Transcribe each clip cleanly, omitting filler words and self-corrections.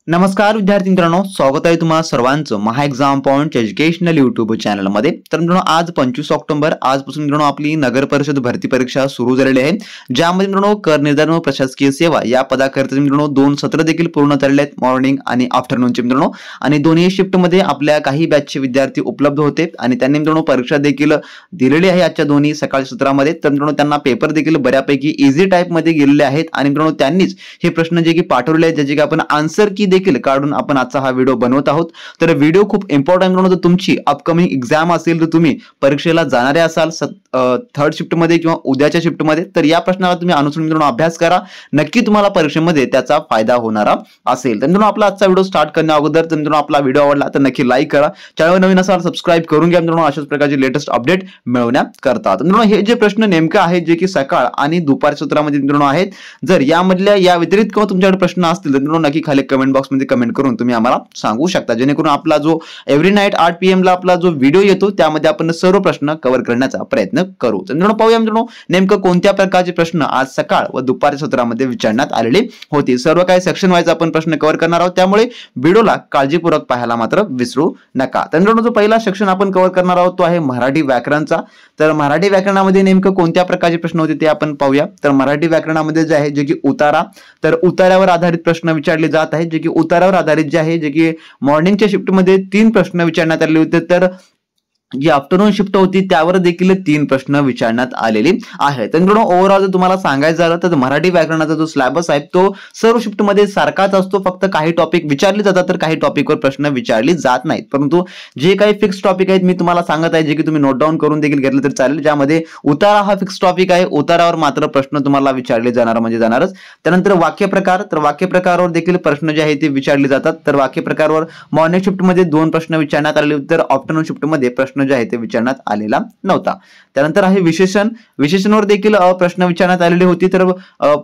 नमस्कार विद्यार्थी मित्रांनो, स्वागत आहे तुम्हा सर्वांचं महा एक्झाम पॉइंट एज्युकेशनल युट्यूब चॅनलमध्ये। तर मित्रांनो आज 25 ऑक्टोबर आजपासून मित्रांनो आपली नगर परिषद भरती परीक्षा सुरू झालेली आहे, ज्यामध्ये मित्रांनो कर निर्धारण व प्रशासकीय सेवा या पदाकरिता मित्रांनो 2 सत्र देखील पूर्ण झालेले आहेत, मॉर्निंग आणि आफ्टरनूनचे मित्रांनो। आणि दोन्ही शिफ्ट मध्ये आपल्या काही बॅचचे विद्यार्थी उपलब्ध होते आणि त्यांनी मित्रांनो परीक्षा देखील दिलेली आहे आजच्या दोन्ही सकाळच्या सत्रामध्ये। तर मित्रांनो त्यांना पेपर देखील बऱ्यापैकी इझी टाइप मध्ये गेलेले आहेत आणि मित्रांनो त्यांनीच हे प्रश्न जे की पाठवले आहेत, ज्याचे की आपण आन्सर की देखील काढून आपण आजचा हा व्हिडिओ बनवत आहोत। तर व्हिडिओ खूप इम्पॉर्टंट म्हणून तुमची अपकमिंग एक्झाम असेल तर तुम्ही परीक्षेला जाणारे असाल थर्ड शिफ्ट मध्ये किंवा उद्याच्या शिफ्ट मध्ये, तर या प्रश्नाला तुम्ही अनुसरून मित्रांनो अभ्यास करा, नक्की तुम्हाला परीक्षेमध्ये त्याचा फायदा होणारा असेल। तर मित्रांनो आपला आजचा व्हिडिओ स्टार्ट करण्या अगोदर तर मित्रांनो आपला व्हिडिओ आवडला तर नक्की लाईक करा, चॅनल नवीन असाल सबस्क्राइब करून घ्या मित्रांनो अशाच प्रकारचे लेटेस्ट अपडेट मिळवण्याकरता। तर मित्रांनो हे जे प्रश्न नेमके आहेत जे की सकाळ आणि दुपार सत्रामध्ये मित्रांनो आहेत, जर यामधल्या या व्यतिरिक्त किंवा तुमच्याकडे प्रश्न असतील तर मित्रांनो नक्की खाली कमेंट बॉक्स मध्ये कमेंट करून तुम्ही आम्हाला सांगू शकता, जेणेकरून आपला जो एव्हरी नाईट 8 PM ला आपला जो व्हिडिओ येतो त्यामध्ये आपण सर्व प्रश्न कव्हर करण्याचा प्रयत्न करू। तर मित्रांनो पाहूया मित्रांनो नेमकं कोणत्या प्रकारचे प्रश्न आज सकाळ व दुपारच्या सत्रामध्ये विचारण्यात आलेले होते। सर्व काही सेक्शन वाईज आपण प्रश्न कव्हर करणार आहोत, त्यामुळे व्हिडिओला काळजीपूर्वक पाहायला मात्र विसरू नका। तर मित्रांनो जो पहिला सेक्शन आपण कव्हर करणार आहोत तो आहे मराठी व्याकरणचा। तर मराठी व्याकरणामध्ये नेमकं कोणत्या प्रकारचे प्रश्न होते ते आपण पाहूया। तर मराठी व्याकरणामध्ये जे आहे जे की उतारा, तर उतार्यावर आधारित प्रश्न विचारले जात आहेत, जे की उतारावर आधारित जे आहे जे की मॉर्निंगच्या शिफ्ट मध्ये 3 प्रश्न विचारण्यात आले होते, तर जी आफ्टरनून शिफ्ट होती त्यावर देखील 3 प्रश्न विचारण्यात आलेले आहेत। तर मित्रांनो ओव्हरऑल जर तुम्हाला सांगायचं झालं तर मराठी व्याकरणाचा जो सिलेबस आहे तो सर्व शिफ्ट मध्ये सारखाच असतो, फक्त काही टॉपिक विचारले जातात तर काही टॉपिकवर प्रश्न विचारले जात नाहीत। परंतु जे काही फिक्स टॉपिक आहेत मी तुम्हाला सांगत आहे, जे की तुम्ही नोट डाऊन करून देखील घेतलं तर चालेल, ज्यामध्ये उतारा हा फिक्स टॉपिक आहे, उतारावर मात्र प्रश्न तुम्हाला विचारले जाणार म्हणजे जाणारच। त्यानंतर वाक्यप्रकार, तर वाक्यप्रकारावर देखील प्रश्न जे आहेत ते विचारले जातात। तर वाक्यप्रकारावर मॉर्निंग शिफ्ट मध्ये 2 प्रश्न विचारण्यात आले होते, तर आफ्टरनून शिफ्ट मध्ये प्रश्न जे आहे ते विचारण्यात आलेला नव्हता। त्यानंतर आहे विशेषण, विशेषणावर देखील प्रश्न विचारण्यात आलेले होते, तर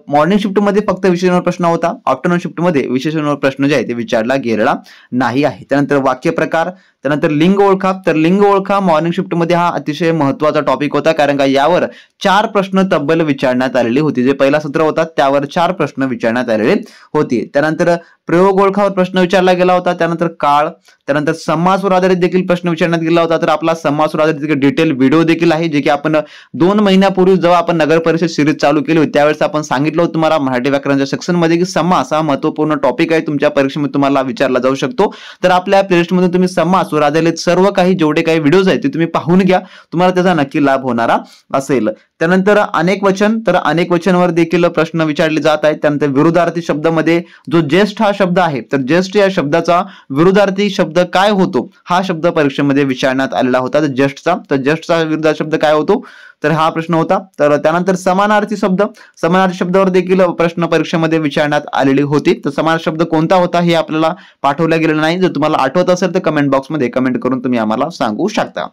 मॉर्निंग शिफ्ट मध्ये फक्त विशेषणावर प्रश्न होता, आफ्टरनून शिफ्ट मध्ये विशेषणावर प्रश्न जे आहे ते विचारला गेलेला नाही आहे। त्यानंतर वाक्यप्रकार, त्यानंतर लिंग ओळखा, तर लिंग ओळखा मॉर्निंग शिफ्ट मध्ये हा अतिशय महत्त्वाचा टॉपिक होता, कारण का यावर 4 प्रश्न तब्बल विचारण्यात आलेले होते। जे पहिला सत्र होता त्यावर 4 प्रश्न विचारण्यात आलेले होते। त्यानंतर प्रयोग ओळखावर प्रश्न विचारला गेला होता, त्यानंतर काळ, त्यानंतर समासवर आधारित देखील प्रश्न विचारण्यात गेला होता। तर आपला समासवर आधारित डिटेल व्हिडिओ देखील आहे, जे की आपण 2 महिन्यापूर्वी जेव्हा आपण नगर परिषद सिरीज चालू केली होती त्यावेळेस आपण सांगितलं होतं तुम्हाला मराठी व्याकरणच्या सेक्शन मध्ये की समास हा महत्त्वपूर्ण टॉपिक आहे, तुमच्या परीक्षेमध्ये तुम्हाला विचारला जाऊ शकतो। तर आपल्या प्लेलिस्ट मध्ये तुम्ही समासवर आधारित सर्व काही जेवढे काही व्हिडिओज आहेत ते तुम्ही पाहून घ्या, तुम्हाला त्याचा नक्की लाभ होणारा असेल। त्यानंतर अनेक वचन, तर अनेक वचनवर देखील प्रश्न विचारले जात आहेत। त्यानंतर विरुद्धार्थी शब्दामध्ये जो ज्येष्ठ हा शब्द आहे, तर ज्येष्ठ या शब्दाचा विरुद्धार्थी शब्द काय होतो हा शब्द परीक्षेमध्ये विचारण्यात आलेला होता। तर ज्येष्ठचा विरुद्धार्थी शब्द काय होतो, तर हा प्रश्न होता। तर त्यानंतर समानार्थी शब्द, समानार्थी शब्दावर देखील प्रश्न परीक्षेमध्ये विचारण्यात आलेले होते। तर समानार्थी शब्द कोणता होता हे आपल्याला पाठवला गेलेला नाही, जर तुम्हाला आठवत असेल तर कमेंट बॉक्स मध्ये कमेंट करून तुम्ही आम्हाला सांगू शकता।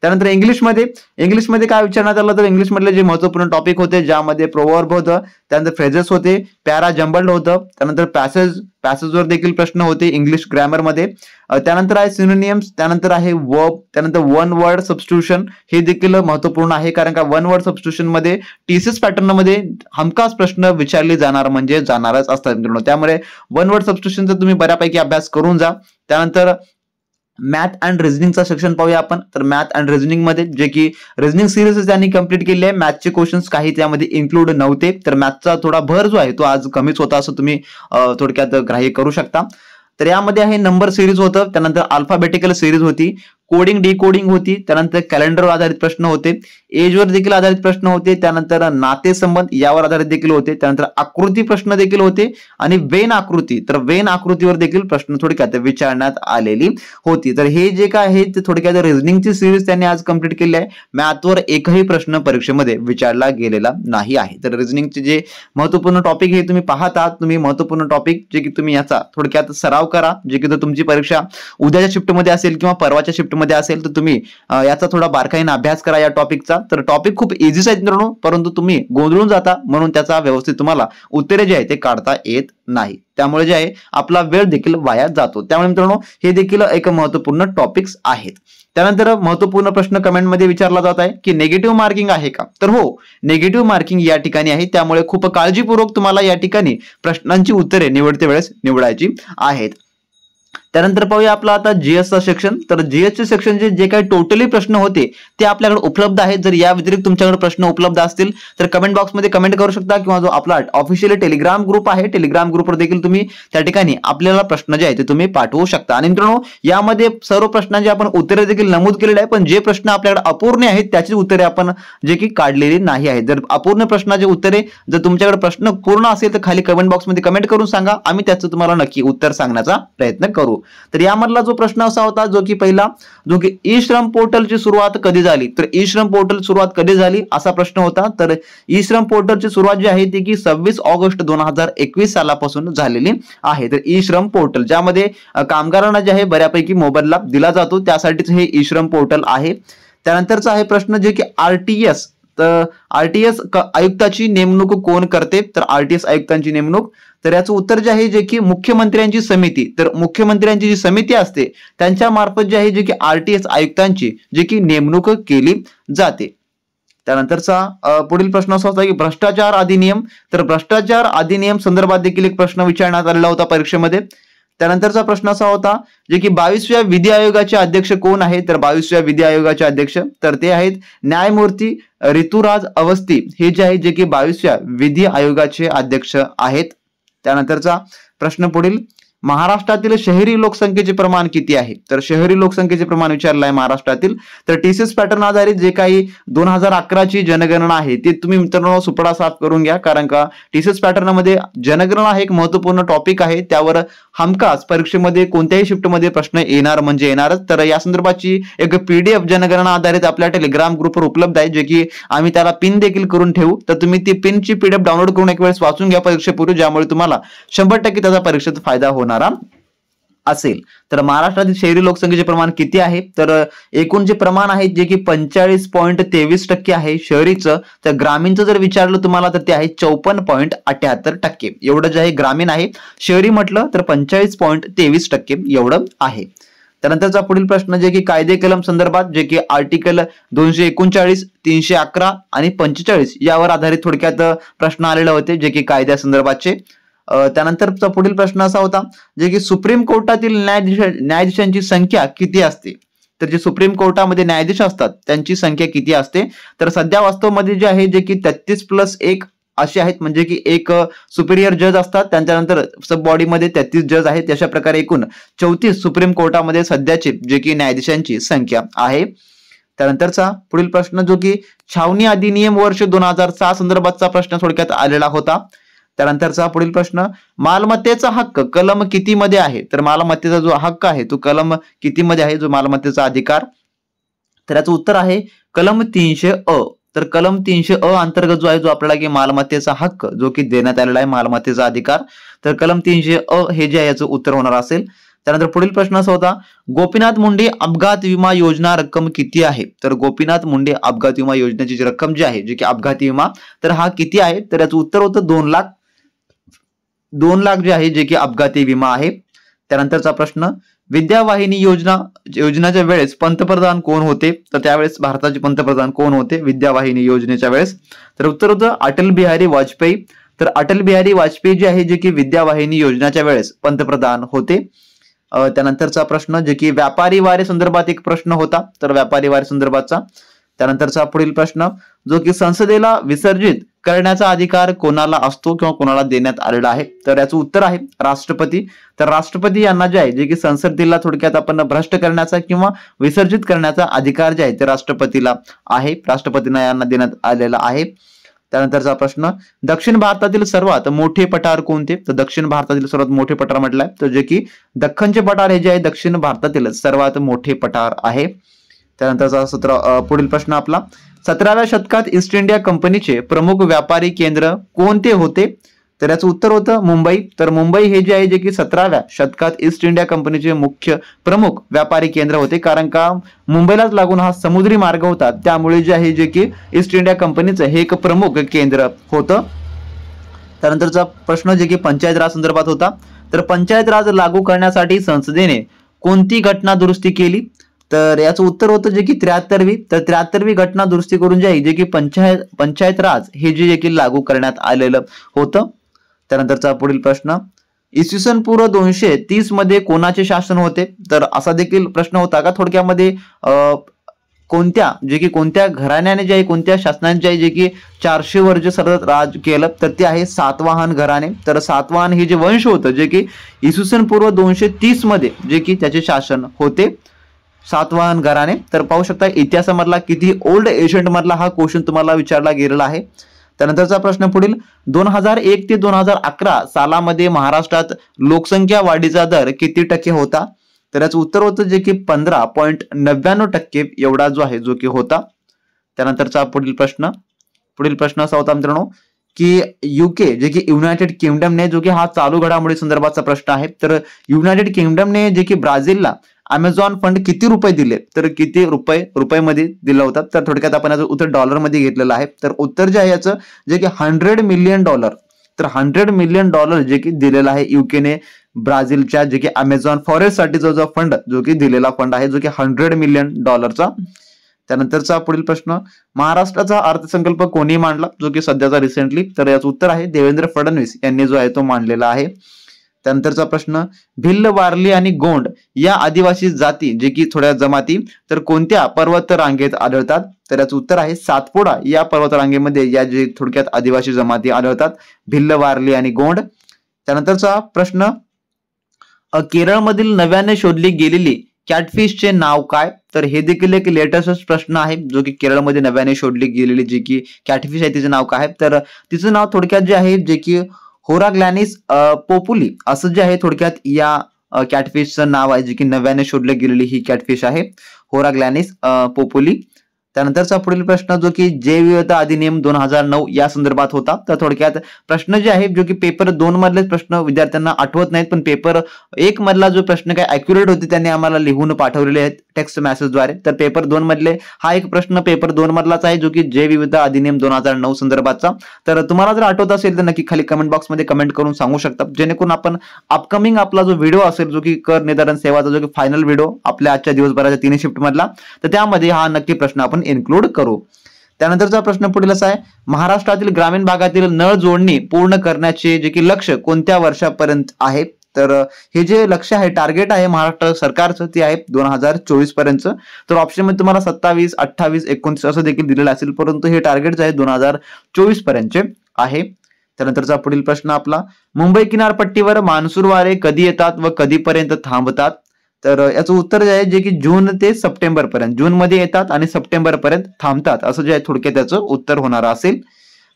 त्यानंतर इंग्लिशमध्ये काय विचारण्यात आलं, तर इंग्लिश मधले जे महत्त्वपूर्ण टॉपिक होते ज्यामध्ये प्रोवर्ब होतं, त्यानंतर फ्रेजेस होते, पॅरा जंबल्ड होतं, त्यानंतर पॅसेजवर देखील प्रश्न होते इंग्लिश ग्रामर मध्ये। त्यानंतर आहे सिनोनियम्स, त्यानंतर आहे वर्ब, त्यानंतर वन वर्ड सबस्टिट्यूशन हे देखील महत्त्वपूर्ण आहे, कारण का वन वर्ड सबस्टिट्यूशन मध्ये टीसीएस पॅटर्न मध्ये हमखास प्रश्न विचारले जाणार म्हणजे जाणारच असतात मित्रांनो, त्यामुळे वन वर्ड सबस्टिट्यूशनचा तुम्ही बऱ्यापैकी अभ्यास करून जा। त्यानंतर मॅथ अँड रिझनिंगचा सेक्शन पाहूया आपण। तर मॅथ अँड रिझनिंग मध्ये जे की रिझनिंग सिरीज त्यांनी कंप्लीट केली आहे, मॅथचे क्वेश्चन्स काही त्यामध्ये इन्क्लूड नव्हते, तर मॅथचा थोडा भर जो आहे तो आज कमीच होता असं तुम्ही थोडक्यात ग्राह्य करू शकता। तर यामध्ये आहे नंबर सिरीज होतं, त्यानंतर अल्फाबेटिकल सिरीज होती, कोडिंग डिकोडिंग होती, त्यानंतर कॅलेंडरवर आधारित प्रश्न होते, एजवर देखील आधारित प्रश्न होते, त्यानंतर नातेसंबंध यावर आधारित देखील होते, त्यानंतर आकृती प्रश्न देखील होते आणि वेन आकृती, तर वेन आकृतीवर देखील प्रश्न थोडक्यात विचारण्यात आलेली होती। तर हे जे काय आहे ते थोडक्यात रिझनिंगची सिरीज त्यांनी आज कंप्लीट केली आहे, मॅथवर एकही प्रश्न परीक्षेमध्ये विचारला गेलेला नाही आहे। तर रिझनिंगचे जे महत्त्वपूर्ण टॉपिक हे तुम्ही पाहत आहात, तुम्ही महत्त्वपूर्ण टॉपिक जे की तुम्ही याचा थोडक्यात सराव करा, जे की तुमची परीक्षा उद्याच्या शिफ्टमध्ये असेल किंवा परवाच्या शिफ्ट मध्ये असेल तर तुम्ही याचा थोडा बारकाईने अभ्यास करा या टॉपिकचा। तर टॉपिक खूप इझीच आहेत मित्रांनो, परंतु तुम्ही गोंधळून जाता म्हणून त्याचा व्यवस्थित तुम्हाला उत्तरे जे आहे ते काढता येत नाही, त्यामुळे जे आहे आपला वेळ देखील वाया जातो। त्यामुळे मित्रांनो हे देखील एक महत्त्वपूर्ण टॉपिक्स आहेत। त्यानंतर महत्वपूर्ण प्रश्न कमेंटमध्ये विचारला जात आहे की नेगेटिव्ह मार्किंग आहे का, तर हो, नेगेटिव्ह मार्किंग या ठिकाणी आहे, त्यामुळे खूप काळजीपूर्वक तुम्हाला या ठिकाणी प्रश्नांची उत्तरे निवडते वेळेस निवडायची आहेत. त्यानंतर पाहूया आपला आता जीएसचा सेक्शन. तर जीएसचे सेक्शनचे जे काही टोटली प्रश्न होते ते आपल्याकडे उपलब्ध आहेत. जर या व्यतिरिक्त तुमच्याकडे प्रश्न उपलब्ध असतील तर कमेंट बॉक्समध्ये कमेंट करू शकता, किंवा जो आपला ऑफिशियल टेलिग्राम ग्रुप आहे, टेलिग्राम ग्रुपवर देखील तुम्ही त्या ठिकाणी आपल्याला प्रश्न जे आहेत ते तुम्ही पाठवू शकता. आणि मित्रांनो, यामध्ये सर्व प्रश्नांची आपण उत्तरे देखील नमूद केलेली आहे, पण जे प्रश्न आपल्याकडे अपूर्ण आहेत त्याची उत्तरे आपण जे की काढलेली नाही आहेत. जर अपूर्ण प्रश्नाचे उत्तरे, जर तुमच्याकडे प्रश्न पूर्ण असेल तर खाली कमेंट बॉक्समध्ये कमेंट करून सांगा, आम्ही त्याचं तुम्हाला नक्की उत्तर सांगण्याचा प्रयत्न करू. तर यामधला जो प्रश्न असा होता जो की पहिला, जो की ई श्रम पोर्टलची सुरुवात कधी झाली, तर ई श्रम पोर्टल सुरुवात कधी झाली असा प्रश्न होता. तर ई श्रम पोर्टलची सुरुवात जी आहे ती की 26 ऑगस्ट 2021 सालापासून झालेली आहे. तर ई श्रम पोर्टल ज्यामध्ये कामगारांना जे आहे बऱ्यापैकी मोबदला दिला जातो त्यासाठीच हे ई श्रम पोर्टल आहे. त्यानंतरचा आहे प्रश्न जे की आरटीएस, तर आरटीएस आयुक्ताची नेमणूक कोण करते, तर आरटीएस आयुक्तांची नेमणूक, तर याचं उत्तर जे आहे जे की मुख्यमंत्र्यांची समिती, तर मुख्यमंत्र्यांची जी समिती असते त्यांच्या मार्फत जे आहे जे की आरटीएस आयुक्तांची जे की नेमणूक केली जाते. त्यानंतरचा पुढील प्रश्न असा होता की भ्रष्टाचार अधिनियम, तर भ्रष्टाचार अधिनियम संदर्भात देखील एक प्रश्न विचारण्यात आलेला होता परीक्षेमध्ये. त्यानंतरचा प्रश्न असा होता जे की 22व्या विधी आयोगाचे अध्यक्ष कोण आहे, तर 22व्या विधी आयोगाचे अध्यक्ष तर ते आहेत न्यायमूर्ती ऋतुराज अवस्थी, हे जे आहे जे की 22व्या विधी आयोगाचे अध्यक्ष आहेत. त्यानंतरचा प्रश्न पुढील, महाराष्ट्रातील शहरी लोकसंख्येचे प्रमाण किती आहे, तर शहरी लोकसंख्येचे प्रमाण विचारलं आहे महाराष्ट्रातील. तर टीसीएस पॅटर्न आधारित जे काही 2011 ची जनगणना आहे ते तुम्ही मित्रांनो सुपडा साफ करून घ्या, कारण का टीसीएस पॅटर्न मध्ये जनगणना हे एक महत्वपूर्ण टॉपिक आहे, त्यावर हमखास परीक्षेमध्ये कोणत्याही शिफ्टमध्ये प्रश्न येणार म्हणजे येणारच. तर या संदर्भाची एक पीडीएफ जनगणना आधारित आपल्या टेलिग्राम ग्रुपवर उपलब्ध आहे, जे की आम्ही त्याला पिन देखील करून ठेवू. तर तुम्ही ती पिनची पीडीएफ डाउनलोड करून एक वेळेस वाचून घ्या परीक्षेपूर्वी, ज्यामुळे तुम्हाला 100% त्याचा परीक्षेत फायदा होणार असेल. तर महाराष्ट्रातील शहरी लोकसंख्येचे प्रमाण किती आहे, तर एकूण जे प्रमाण आहे जे की 45.23% आहे शहरीचं. तर ग्रामीणचं जर विचारलं तुम्हाला तर ते आहे 54.78%. एवढं जे आहे ग्रामीण आहे. शहरी म्हटलं तर 45.23% एवढं आहे. त्यानंतरचा पुढील प्रश्न जे की कायदे कलम संदर्भात, जे की आर्टिकल 239, 311 आणि 45 यावर आधारित थोडक्यात प्रश्न आलेले होते जे की कायद्या संदर्भातचे. त्यानंतरचा पुढील प्रश्न असा होता जे की सुप्रीम कोर्टातील न्यायाधीशांची संख्या किती असते, तर जे सुप्रीम कोर्टामध्ये न्यायाधीश असतात त्यांची संख्या किती असते, तर सध्या वास्तवमध्ये जे आहे जे की 33+1 असे आहेत, म्हणजे की एक सुपिरियर जज असतात, त्यांच्यानंतर सब बॉडीमध्ये 33 जज आहेत. अशा प्रकारे एकूण 34 सुप्रीम कोर्टामध्ये सध्याचे जे की न्यायाधीशांची संख्या आहे. त्यानंतरचा पुढील प्रश्न जो की छावणी अधिनियम वर्ष 2006 संदर्भातचा प्रश्न थोडक्यात आलेला होता. त्यानंतरचा पुढील प्रश्न, मालमत्तेचा हक्क कलम किती मध्ये आहे, तर मालमत्तेचा जो हक्क आहे तो कलम किती मध्ये आहे, जो मालमत्तेचा अधिकार, तर याचं उत्तर आहे कलम 300 अ. तर कलम 300 अ अंतर्गत जो आहे जो आपल्याला की मालमत्तेचा हक्क जो की देण्यात आलेला आहे, मालमत्तेचा अधिकार, तर कलम 300 अ हे जे आहे याचं उत्तर होणार असेल. त्यानंतर पुढील प्रश्न असा होता, गोपीनाथ मुंडे अपघात विमा योजना रक्कम किती आहे, तर गोपीनाथ मुंडे अपघात विमा योजनेची जी रक्कम जी आहे जी की अपघाती विमा, तर हा किती आहे, तर याचं उत्तर होतं 2 लाख जे आहे जे की अपघाती विमा आहे. त्यानंतरचा प्रश्न, विद्यावाहिनी योजनाच्या वेळेस पंतप्रधान कोण होते, तर त्यावेळेस भारताचे पंतप्रधान कोण होते विद्यावाहिनी योजनेच्या वेळेस, तर उत्तर होतं अटल बिहारी वाजपेयी. तर अटल बिहारी वाजपेयी जे आहे जे की विद्यावाहिनी योजनेच्या वेळेस पंतप्रधान होते. त्यानंतरचा प्रश्न जे की व्यापारी वारे संदर्भात एक प्रश्न होता, तर व्यापारी वारे संदर्भातचा. त्यानंतरचा पुढील प्रश्न जो की संसदेला विसर्जित करण्याचा अधिकार कोणाला असतो किंवा कोणाला देण्यात आलेला आहे, तर याचं उत्तर आहे राष्ट्रपती. तर राष्ट्रपती यांना जे आहे जे की संसदेला थोडक्यात आपण भ्रष्ट करण्याचा किंवा विसर्जित करण्याचा अधिकार जे आहे ते राष्ट्रपतीला आहे, राष्ट्रपतींना यांना देण्यात आलेला आहे. त्यानंतरचा प्रश्न, दक्षिण भारतातील सर्वात मोठे पठार कोणते, तर दक्षिण भारतातील सर्वात मोठे पठार म्हटलंय तर जे की दख्खनचे पठार हे जे आहे दक्षिण भारतातील सर्वात मोठे पठार आहे. त्यानंतरचा पुढील प्रश्न आपला, 17व्या शतकात ईस्ट इंडिया कंपनीचे प्रमुख व्यापारी केंद्र कोणते होते, तर याचं उत्तर होतं मुंबई. तर मुंबई हे जे आहे जे की 17व्या शतकात ईस्ट इंडिया कंपनीचे मुख्य प्रमुख व्यापारी केंद्र होते, कारण का मुंबईलाच लागून हा समुद्री मार्ग होता, त्यामुळे जे आहे जे की ईस्ट इंडिया कंपनीचं हे एक प्रमुख केंद्र होतं. त्यानंतरचा प्रश्न जे की पंचायत राज संदर्भात होता, तर पंचायत राज लागू करण्यासाठी संसदेने कोणती घटना दुरुस्ती केली, तर याचं उत्तर होतं जे की 73वी. तर 73वी घटना दुरुस्ती करून जे आहे जे की पंचायत राज हे जे की लागू करण्यात आलेलं होतं. त्यानंतरचा पुढील प्रश्न, इसवी सन पूर्व 230 मध्ये कोणाचे शासन होते? तर असा देखील प्रश्न होता का थोडक्यामध्ये कोणत्या घराण्याने जे आहे कोणत्या शासनाने जे आहे जे की 400 वर्ष सतत राज केलं? तर ते आहे सातवाहन घराणे. तर सातवाहन हे जे वंश होतं जे की इसवी सन पूर्व 230 मध्ये जे की त्याचे शासन होते सातवाहन घराणे. तर पाहू शकता इतिहासामधला किती ओल्ड एशियंट मधला हा क्वेश्चन तुम्हाला विचारला गेलेला आहे. त्यानंतरचा प्रश्न पुढील, 2001 ते 2011 सालामध्ये महाराष्ट्रात लोकसंख्या वाढीचा दर किती टक्के होता? तर याचं उत्तर होतं जे की 15.99% एवढा जो आहे जो की होता. त्यानंतरचा पुढील प्रश्न असा होता मित्रांनो की युके जे की युनायटेड किंगडमने जो की हा चालू घडामोडी संदर्भाचा प्रश्न आहे. तर युनायटेड किंगडमने जे की ब्राझीलला अमेझॉन फंड किती रुपये दिले? तर किती रुपयामध्ये दिला होता? तर थोडक्यात आपण याचं उत्तर डॉलरमध्ये घेतलेलं आहे. तर उत्तर जे आहे याचं जे की $100 मिलियन, तर $100 मिलियन जे की दिलेला आहे युकेने ब्राझीलच्या जे की अमेझॉन फॉरेस्ट साठी जो फंड जो की दिलेला फंड आहे जो की $100 मिलियन. त्यानंतरचा पुढील प्रश्न, महाराष्ट्राचा अर्थसंकल्प कोणी मांडला जो की सध्याचा रिसेंटली? तर याचं उत्तर आहे देवेंद्र फडणवीस यांनी जो आहे तो मांडलेला आहे. त्यानंतरचा प्रश्न, भिल्ल, वारली आणि गोंड या आदिवासी जाती जे की थोड्या जमाती तर कोणत्या पर्वत रांगेत आढळतात? तर याचं उत्तर आहे सातपुडा या पर्वत रांगेमध्ये या जे थोडक्यात आदिवासी जमाती आढळतात, भिल्ल, वारली आणि गोंड. त्यानंतरचा प्रश्न, केरळमधील नव्याने शोधली गेलेली कॅटफिशचे नाव काय? तर हे देखील एक लेटेस्ट प्रश्न आहे जो की केरळमध्ये नव्याने शोधली गेलेली जी की कॅटफिश आहे तिचे नाव काय? तर तिचं नाव थोडक्यात जे आहे जे की होराग्लॅनिस पोपुली असं जे आहे थोडक्यात या कॅटफिशचं नाव आहे जी की नव्याने शोधली गेलेली ही कॅटफिश आहे, होराग्लॅनिस पोपुली. त्यानंतरचा पुढील प्रश्न जो की जैवविविधता अधिनियम 2009 या संदर्भात होता. तर थोडक्यात प्रश्न जे आहे जो की पेपर 2 मधले प्रश्न विद्यार्थ्यांना आठवत नाहीत पण पेपर 1 मधला जो प्रश्न काय ऍक्युरेट होते त्यांनी आम्हाला लिहून पाठवलेले आहेत टेक्स्ट मेसेजद्वारे. तर पेपर 2 मधले हा एक प्रश्न पेपर 2 मधलाच आहे जो की जैवविविधता अधिनियम 2009 संदर्भातचा. तर तुम्हाला जर आठवत असेल तर नक्की खाली कमेंट बॉक्समध्ये कमेंट करून सांगू शकता जेणेकरून आपण अपकमिंग आपला जो व्हिडिओ असेल जो की कर निर्धारण सेवाचा जो की फायनल व्हिडिओ आपल्या आजच्या दिवसभराच्या 3 शिफ्ट मधला तर त्यामध्ये हा नक्की प्रश्न आपण इन्क्लूड करू. त्यानंतरचा प्रश्न पुढील असा आहे, महाराष्ट्रातील ग्रामीण भागातील नळ जोडणी पूर्ण करण्याचे जे की लक्ष्य कोणत्या वर्षापर्यंत आहे? तर हे जे लक्ष्य आहे टार्गेट आहे महाराष्ट्र सरकारचं ते आहे 2024 पर्यंत. तर ऑप्शन मध्ये तुम्हाला 27, 28, 29 असं देखील दिलेलं असेल परंतु हे टार्गेट जे आहे 2024 पर्यंत आहे. त्यानंतरचा पुढील प्रश्न आपला, मुंबई किनारपट्टीवर मान्सून वारे कधी येतात व कधीपर्यंत थांबतात? तर याचं उत्तर जे आहे जे की जून ते सप्टेंबर पर्यंत, जून मध्ये येतात आणि सप्टेंबर पर्यंत थांबतात असं जे आहे थोडक्यात त्याचं उत्तर होणार असेल.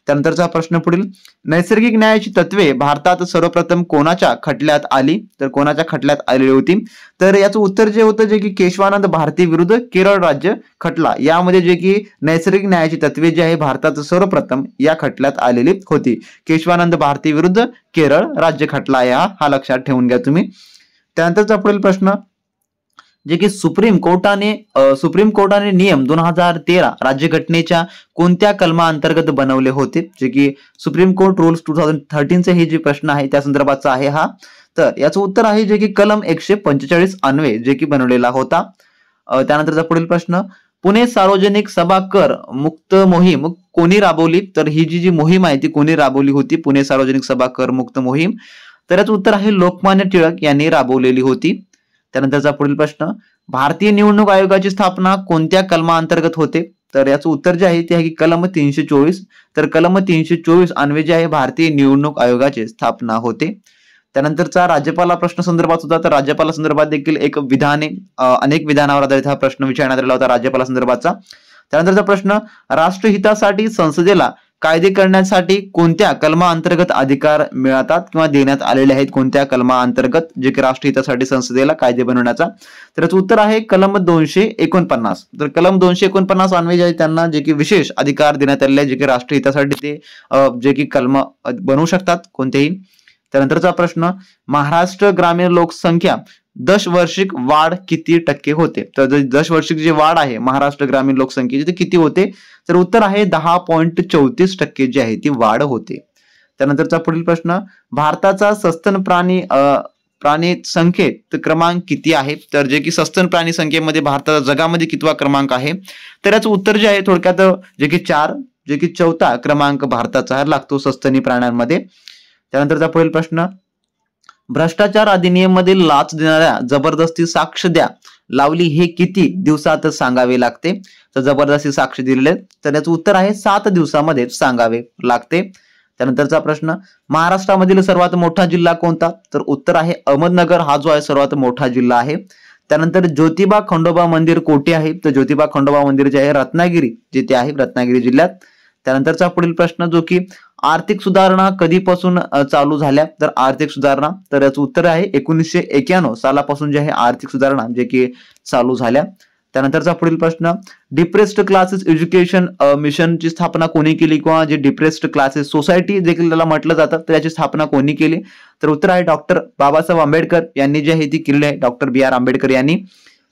त्यानंतरचा प्रश्न पुढील, नैसर्गिक न्यायाची तत्वे भारतात सर्वप्रथम कोणाच्या खटल्यात आली? तर कोणाच्या खटल्यात आलेली होती? तर याचं उत्तर जे होतं जे की केशवानंद भारती विरुद्ध केरळ राज्य खटला यामध्ये जे की नैसर्गिक न्यायाची तत्वे जी आहे भारतात सर्वप्रथम या खटल्यात आलेली होती. केशवानंद भारती विरुद्ध केरळ राज्य खटला हा लक्षात ठेवून घ्या तुम्ही. त्यानंतरचा पुढील प्रश्न, जे की सुप्रीम कोर्टाने नियम 2013 राज्यघटनेच्या कोणत्या कलमा अंतर्गत बनवले होते? जे की सुप्रीम कोर्ट रूल्स 2013 चे हे जे प्रश्न आहे त्या संदर्भाचा आहे हा. तर याचं उत्तर आहे जे की कलम 145 अन्वये जे की बनवलेला होता. त्यानंतरचा पुढील प्रश्न, पुणे सार्वजनिक सभा कर मुक्त मोहीम कोणी राबवली? तर ही जी मोहीम आहे ती कोणी राबवली होती पुणे सार्वजनिक सभा कर मुक्त मोहीम? तर याचं उत्तर आहे लोकमान्य टिळक यांनी राबवलेली होती. त्यानंतरचा पुढील प्रश्न, भारतीय निवडणूक आयोगाची स्थापना कोणत्या कलमा अंतर्गत होते? तर याचं उत्तर जे आहे ते आहे की कलम 324. तर कलम 324 अन्वये जे आहे भारतीय निवडणूक आयोगाची स्थापना होते. त्यानंतरचा राज्यपाला प्रश्न संदर्भात होता. तर राज्यपाला संदर्भात देखील एक विधाने अनेक विधानावर आधारित हा प्रश्न विचारण्यात आलेला होता राज्यपाला संदर्भातचा. त्यानंतरचा प्रश्न, राष्ट्रहितासाठी संसदेला कायदे करण्यासाठी कोणत्या कलमा अंतर्गत अधिकार मिळतात किंवा देण्यात आलेले आहेत? कोणत्या कलमा अंतर्गत जे की राष्ट्रहितासाठी संसदेला कायदे बनवण्याचा? तर याचं उत्तर आहे कलम 249. तर कलम 249 अन्वये जे आहे त्यांना जे की विशेष अधिकार देण्यात आलेले आहे जे की राष्ट्रहितासाठी ते जे की कलम बनवू शकतात कोणतेही. त्यानंतरचा प्रश्न, महाराष्ट्र ग्रामीण लोकसंख्या दशवार्षिक वाढ किती टक्के होते? तर दशवार्षिक जी वाढ आहे महाराष्ट्र ग्रामीण लोकसंख्येची किती होते? तर उत्तर आहे 10.34% जी आहे ती वाढ होते. त्यानंतरचा पुढील प्रश्न, भारताचा सस्तन प्राणी प्राणी संख्येत क्रमांक किती आहे? तर जे की सस्तन प्राणी संख्येमध्ये भारताचा जगामध्ये कितवा क्रमांक आहे? तर याचं उत्तर जे आहे थोडक्यात जे की 4, जे की 4था क्रमांक भारताचा लागतो सस्तनी प्राण्यांमध्ये. त्यानंतरचा पुढील प्रश्न, भ्रष्टाचार अधिनियम मधील लाच देणाऱ्या जबरदस्ती साक्ष द्या लावली हे किती दिवसात सांगावे लागते? तर जबरदस्ती साक्ष दिलेले तर याचं उत्तर आहे 7 दिवसामध्ये सांगावे लागते. त्यानंतरचा प्रश्न, महाराष्ट्रामधील सर्वात मोठा जिल्हा कोणता? तर उत्तर आहे अहमदनगर हा जो आहे सर्वात मोठा जिल्हा आहे. त्यानंतर ज्योतिबा खंडोबा मंदिर कोठे आहे? तर ज्योतिबा खंडोबा मंदिर जे आहे रत्नागिरी जिथे आहे, रत्नागिरी जिल्ह्यात. त्यानंतरचा पुढील प्रश्न जो की आर्थिक सुधारणा कधीपासून चालू झाल्या? तर आर्थिक सुधारणा तर याचं उत्तर आहे 1991 सालापासून जे आहे आर्थिक सुधारणा जे की चालू झाल्या. त्यानंतरचा पुढील प्रश्न, डिप्रेस्ड क्लासेस एज्युकेशन मिशनची स्थापना कोणी केली किंवा जे डिप्रेस्ड क्लासेस सोसायटी देखील त्याला म्हटलं जातं तर याची स्थापना कोणी केली? तर उत्तर आहे डॉक्टर बाबासाहेब आंबेडकर यांनी जी आहे ती केलेली आहे, डॉक्टर BR आंबेडकर यांनी.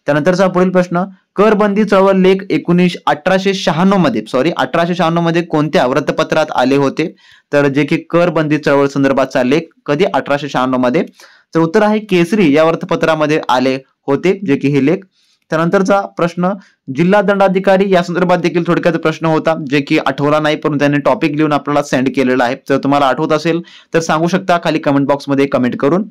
त्यानंतरचा पुढील प्रश्न, करबंदी चळवळ लेख 1896 मध्ये कोणत्या वृत्तपत्रात आले होते? तर जे की करबंदी चळवळ संदर्भातचा लेख कधी 1896 मध्ये? तर उत्तर आहे केसरी या वृत्तपत्रामध्ये आले होते जे की हे लेख. त्यानंतरचा प्रश्न, जिल्हा दंडाधिकारी या संदर्भात देखील थोडक्यात प्रश्न होता जे की आठवला नाही पण त्यांनी टॉपिक लिहून आपल्याला सेंड केलेला आहे. जर तुम्हाला आठवत असेल तर सांगू शकता खाली कमेंट बॉक्स मध्ये कमेंट करून.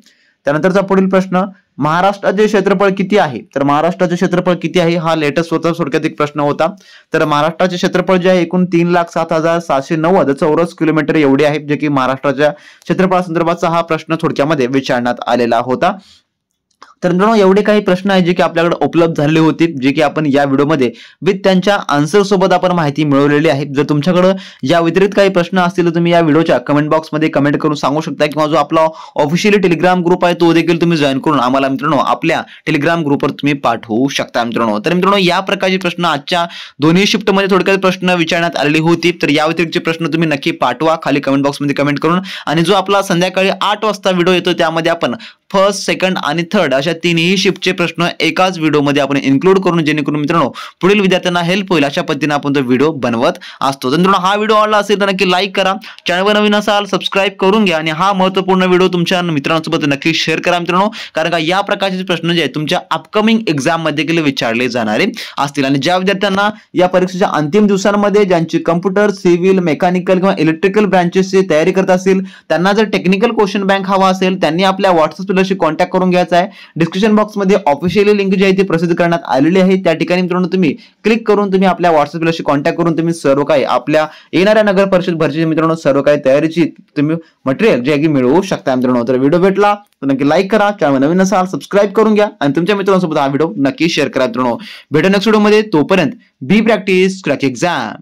त्यानंतरचा पुढील प्रश्न, महाराष्ट्राचे क्षेत्रफळ किती आहे? तर महाराष्ट्राचे क्षेत्रफळ किती आहे हा लेटेस्ट होता थोडक्यात एक प्रश्न होता. तर महाराष्ट्राचे क्षेत्रफळ जे आहे एकूण 3,07,790 चौरस किलोमीटर एवढे आहे जे की महाराष्ट्राच्या क्षेत्रफळा संदर्भातचा हा प्रश्न थोडक्यामध्ये विचारण्यात आलेला होता. तर मित्रांनो एवढे काही प्रश्न आहेत जे की आपल्याकडे उपलब्ध झालेले होते जे की आपण या व्हिडिओमध्ये विथ त्यांच्या आन्सर सोबत आपण माहिती मिळवलेली आहे. जर तुमच्याकडे या व्यतिरिक्त काही प्रश्न असतील तर तुम्ही या व्हिडिओच्या कमेंट बॉक्समध्ये कमेंट करून सांगू शकता किंवा जो आपला ऑफिशियली टेलिग्राम ग्रुप आहे तो देखील तुम्ही जॉईन करून आम्हाला मित्रांनो आपल्या टेलिग्राम ग्रुपवर तुम्ही पाठवू शकता मित्रांनो. तर मित्रांनो या प्रकारचे प्रश्न आजच्या दोन्ही शिफ्टमध्ये थोडक्यात प्रश्न विचारण्यात आलेली होती. तर या व्यतिरिक्तचे प्रश्न तुम्ही नक्की पाठवा खाली कमेंट बॉक्समध्ये कमेंट करून. आणि जो आपला संध्याकाळी 8 वाजता व्हिडिओ येतो त्यामध्ये आपण फर्स्ट, सेकंड आणि थर्ड अशा तिन्ही शिफ्टचे प्रश्न एकाच व्हिडिओमध्ये आपण इन्क्लूड करून जेणेकरून मित्रांनो पुढील विद्यार्थ्यांना हेल्प होईल अशा पद्धतीने आपण तो व्हिडिओ बनवत असतो. तर मित्रांनो हा व्हिडिओ आवडला असेल तर नक्की लाईक करा, चॅनलवर नवीन असाल सबस्क्राईब करून घ्या आणि हा महत्त्वपूर्ण व्हिडिओ तुमच्या मित्रांसोबत नक्की शेअर करा मित्रांनो. कारण का या प्रकारचे प्रश्न जे आहेत तुमच्या अपकमिंग एक्झाम मध्ये देखील विचारले जाणारे असतील. आणि ज्या विद्यार्थ्यांना या परीक्षेच्या अंतिम दिवसांमध्ये ज्यांची कम्प्युटर, सिव्हिल, मेकॅनिकल किंवा इलेक्ट्रिकल ब्रांचेसची तयारी करत असतील त्यांना जर टेक्निकल क्वेश्चन बँक हवा असेल त्यांनी आपल्या व्हॉट्सअप कॉन्टॅक्ट करून घ्यायचा आहे. डिस्क्रिप्शन बॉक्स मध्ये ऑफिशियली लिंक जी आहे ती प्रसिद्ध करण्यात आलेली आहे. त्या ठिकाणी मित्रांनो तुम्ही क्लिक करून तुम्ही आपल्या व्हॉट्सअपशी कॉन्टॅक्ट करून तुम्ही सर्व काही आपल्या येणाऱ्या नगर परिषद भरतीची मित्रांनो सर्व काही तयारीची तुम्ही मटेरियल जे आहे की मिळवू शकता मित्रांनो. तर व्हिडिओ भेटला तर नक्की लाईक करा, चॅनल नवीन असाल सबस्क्राईब करून घ्या आणि तुमच्या मित्रांसोबत हा व्हिडिओ नक्की शेअर करा मित्रांनो. भेटू नेक्स्ट व्हिडिओ मध्ये. तोपर्यंत बी प्रॅक्टिस क्रॅक एक्झाम.